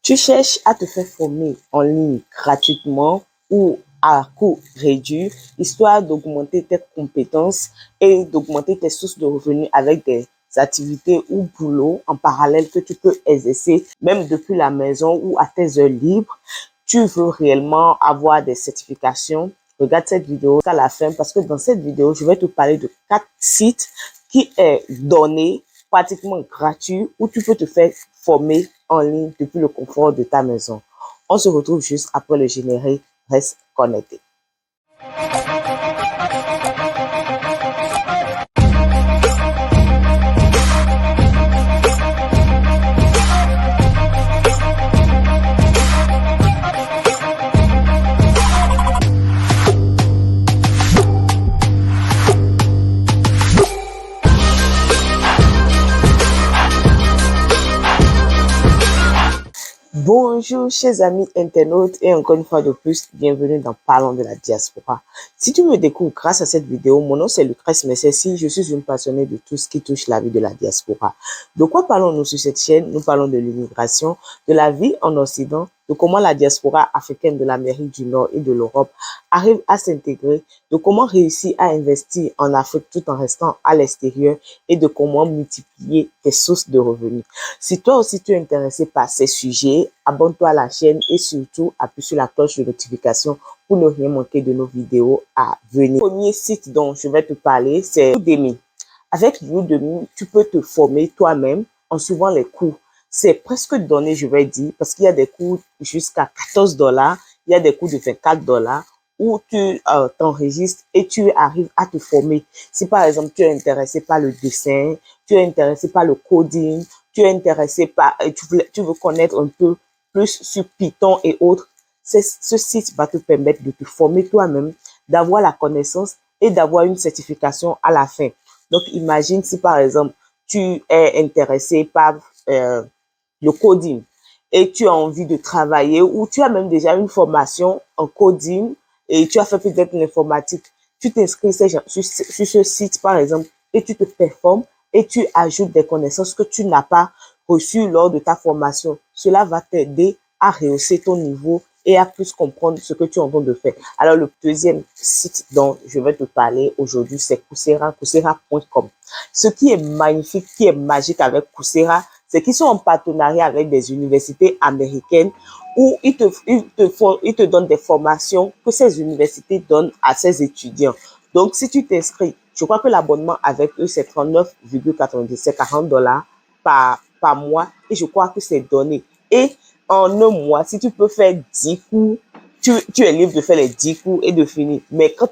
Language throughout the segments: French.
Tu cherches à te faire former en ligne gratuitement ou à coût réduit, histoire d'augmenter tes compétences et d'augmenter tes sources de revenus avec des activités ou boulots en parallèle que tu peux exercer même depuis la maison ou à tes heures libres. Tu veux réellement avoir des certifications. Regarde cette vidéo jusqu'à la fin parce que dans cette vidéo, je vais te parler de 4 sites qui est donné pratiquement gratuit où tu peux te faire former en ligne depuis le confort de ta maison. On se retrouve juste après le générique. Reste connecté. Bonjour chers amis internautes et encore une fois de plus, bienvenue dans Parlons de la diaspora. Si tu me découvres grâce à cette vidéo, mon nom c'est Lucrèce Messessi, je suis une passionnée de tout ce qui touche la vie de la diaspora. De quoi parlons-nous sur cette chaîne? Nous parlons de l'immigration, de la vie en Occident, de comment la diaspora africaine de l'Amérique du Nord et de l'Europe arrive à s'intégrer, de comment réussir à investir en Afrique tout en restant à l'extérieur et de comment multiplier tes sources de revenus. Si toi aussi tu es intéressé par ces sujets, abonne-toi à la chaîne et surtout appuie sur la cloche de notification pour ne rien manquer de nos vidéos à venir. Le premier site dont je vais te parler, c'est Udemy. Avec Udemy, tu peux te former toi-même en suivant les cours. C'est presque donné, je vais dire, parce qu'il y a des cours jusqu'à $14, il y a des cours de $24 où tu t'enregistres et tu arrives à te former. Si par exemple tu es intéressé par le dessin, tu es intéressé par le coding, tu es intéressé par, tu veux connaître un peu plus sur Python et autres, ce site va te permettre de te former toi-même, d'avoir la connaissance et d'avoir une certification à la fin. Donc, imagine si par exemple, tu es intéressé par le coding et tu as envie de travailler ou tu as même déjà une formation en coding et tu as fait peut-être l'informatique. Tu t'inscris sur ce site, par exemple, et tu te performes et tu ajoutes des connaissances que tu n'as pas reçues lors de ta formation. Cela va t'aider à rehausser ton niveau et à plus comprendre ce que tu es en train de faire. Alors, le deuxième site dont je vais te parler aujourd'hui, c'est Coursera, coursera.com. Ce qui est magnifique, qui est magique avec Coursera, c'est qu'ils sont en partenariat avec des universités américaines où ils te donnent des formations que ces universités donnent à ces étudiants. Donc, si tu t'inscris, je crois que l'abonnement avec eux, c'est 39,97 $40 par mois et je crois que c'est donné. Et en un mois, si tu peux faire 10 cours, tu es libre de faire les 10 cours et de finir. Mais quand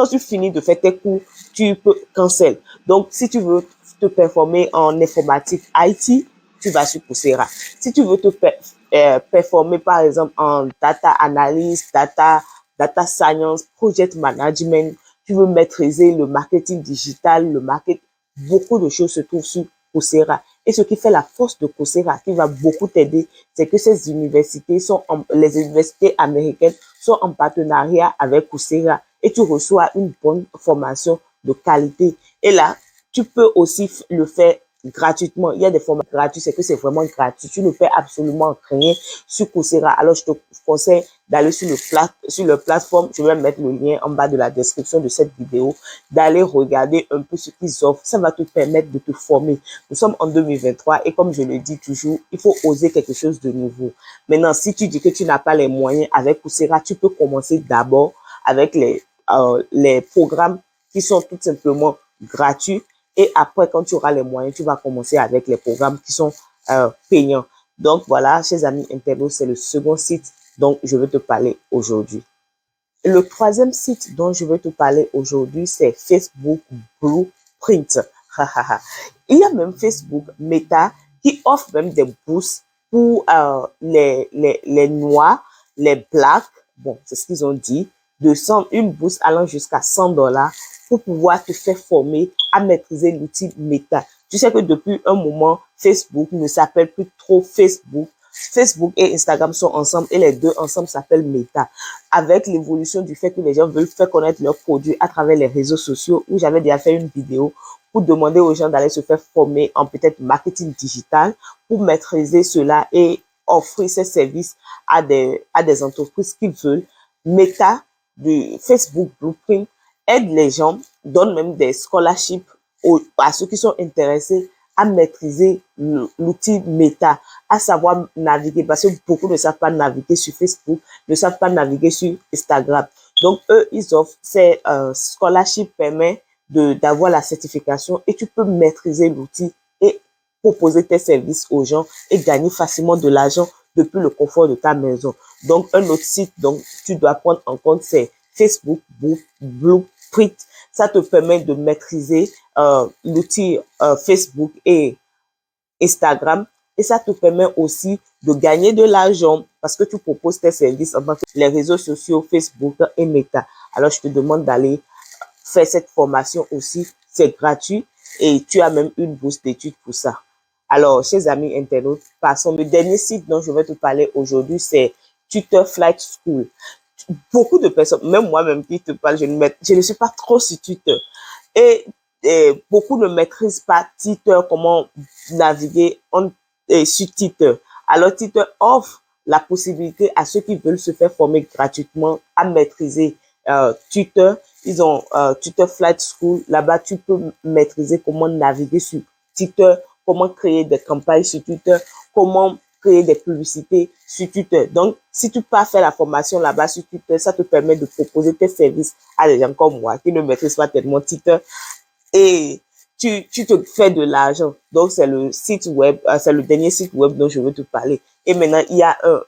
tu finis de faire tes cours, tu peux cancel. Donc, si tu veux te performer en informatique IT, tu vas sur Coursera. Si tu veux te performer, par exemple, en data analyst, data science, project management, tu veux maîtriser le marketing digital, beaucoup de choses se trouvent sur Coursera. Et ce qui fait la force de Coursera, qui va beaucoup t'aider, c'est que ces universités les universités américaines sont en partenariat avec Coursera et tu reçois une bonne formation de qualité. Et là, tu peux aussi le faire gratuitement. Il y a des formations gratuites, c'est que c'est vraiment gratuit. Tu ne fais absolument rien sur Coursera. Alors, je te conseille d'aller sur le plateforme. Je vais mettre le lien en bas de la description de cette vidéo, d'aller regarder un peu ce qu'ils offrent. Ça va te permettre de te former. Nous sommes en 2023 et comme je le dis toujours, il faut oser quelque chose de nouveau. Maintenant, si tu dis que tu n'as pas les moyens avec Coursera, tu peux commencer d'abord avec les programmes qui sont tout simplement gratuits. Et après, quand tu auras les moyens, tu vas commencer avec les programmes qui sont payants. Donc voilà, chers amis internautes, c'est le second site dont je vais te parler aujourd'hui. Le troisième site dont je vais te parler aujourd'hui, c'est Facebook Blueprint. Il y a même Facebook Meta qui offre même des bourses pour les noirs, les blacks, bon, c'est ce qu'ils ont dit, une bourse allant jusqu'à $100 pour pouvoir te faire former à maîtriser l'outil Meta. Tu sais que depuis un moment, Facebook ne s'appelle plus trop Facebook. Facebook et Instagram sont ensemble et les deux ensemble s'appellent Meta. Avec l'évolution du fait que les gens veulent faire connaître leurs produits à travers les réseaux sociaux, où j'avais déjà fait une vidéo pour demander aux gens d'aller se faire former en peut-être marketing digital pour maîtriser cela et offrir ces services à des entreprises qui veulent. Meta de Facebook Blueprint aide les gens, donne même des scholarships à ceux qui sont intéressés à maîtriser l'outil Meta, à savoir naviguer, parce que beaucoup ne savent pas naviguer sur Facebook, ne savent pas naviguer sur Instagram. Donc, eux, ils offrent ces scholarships permet d'avoir la certification et tu peux maîtriser l'outil et proposer tes services aux gens et gagner facilement de l'argent depuis le confort de ta maison. Donc, un autre site donc tu dois prendre en compte, c'est Facebook Blueprint. Ça te permet de maîtriser l'outil Facebook et Instagram et ça te permet aussi de gagner de l'argent parce que tu proposes tes services en tant que les réseaux sociaux, Facebook et Meta. Alors, je te demande d'aller faire cette formation aussi. C'est gratuit et tu as même une bourse d'études pour ça. Alors, chers amis internautes, passons. Le dernier site dont je vais te parler aujourd'hui, c'est Tutor Flight School. Beaucoup de personnes, même moi-même qui te parle, je ne suis pas trop sur Twitter. Et beaucoup ne maîtrisent pas Twitter, comment naviguer sur Twitter. Alors, Twitter offre la possibilité à ceux qui veulent se faire former gratuitement à maîtriser Twitter. Ils ont Twitter Flight School. Là-bas, tu peux maîtriser comment naviguer sur Twitter, comment créer des campagnes sur Twitter, comment créer des publicités sur Twitter. Donc, si tu pars faire la formation là-bas sur Twitter, ça te permet de proposer tes services à des gens comme moi qui ne maîtrisent pas tellement Twitter et tu te fais de l'argent. Donc, c'est le site web, c'est le dernier site web dont je veux te parler. Et maintenant, il y a un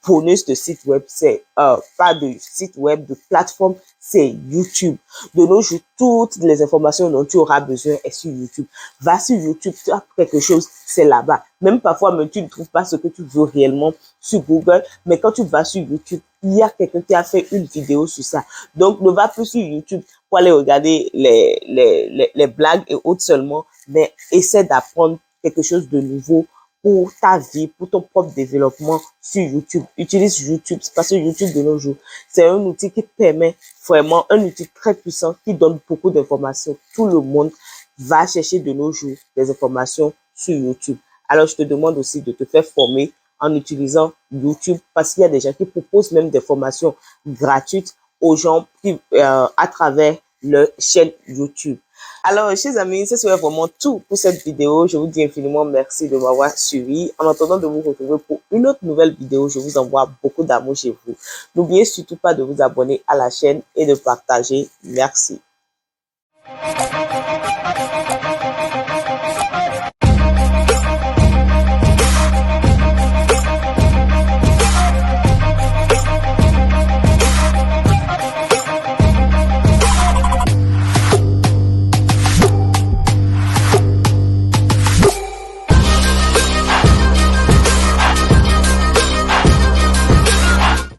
bonus de site web, c'est pas de site web, de plateforme, c'est YouTube. De nos jours, toutes les informations dont tu auras besoin est sur YouTube. Va sur YouTube, tu as quelque chose, c'est là-bas. Même parfois, même tu ne trouves pas ce que tu veux réellement sur Google, mais quand tu vas sur YouTube, il y a quelqu'un qui a fait une vidéo sur ça. Donc, ne va plus sur YouTube pour aller regarder les blagues et autres seulement, mais essaie d'apprendre quelque chose de nouveau pour ta vie, pour ton propre développement sur YouTube. Utilise YouTube, parce que YouTube de nos jours, c'est un outil qui permet vraiment, un outil très puissant qui donne beaucoup d'informations. Tout le monde va chercher de nos jours des informations sur YouTube. Alors, je te demande aussi de te faire former en utilisant YouTube parce qu'il y a des gens qui proposent même des formations gratuites aux gens qui, à travers leur chaîne YouTube. Alors, chers amis, ce serait vraiment tout pour cette vidéo. Je vous dis infiniment merci de m'avoir suivi. En attendant de vous retrouver pour une autre nouvelle vidéo, je vous envoie beaucoup d'amour chez vous. N'oubliez surtout pas de vous abonner à la chaîne et de partager. Merci.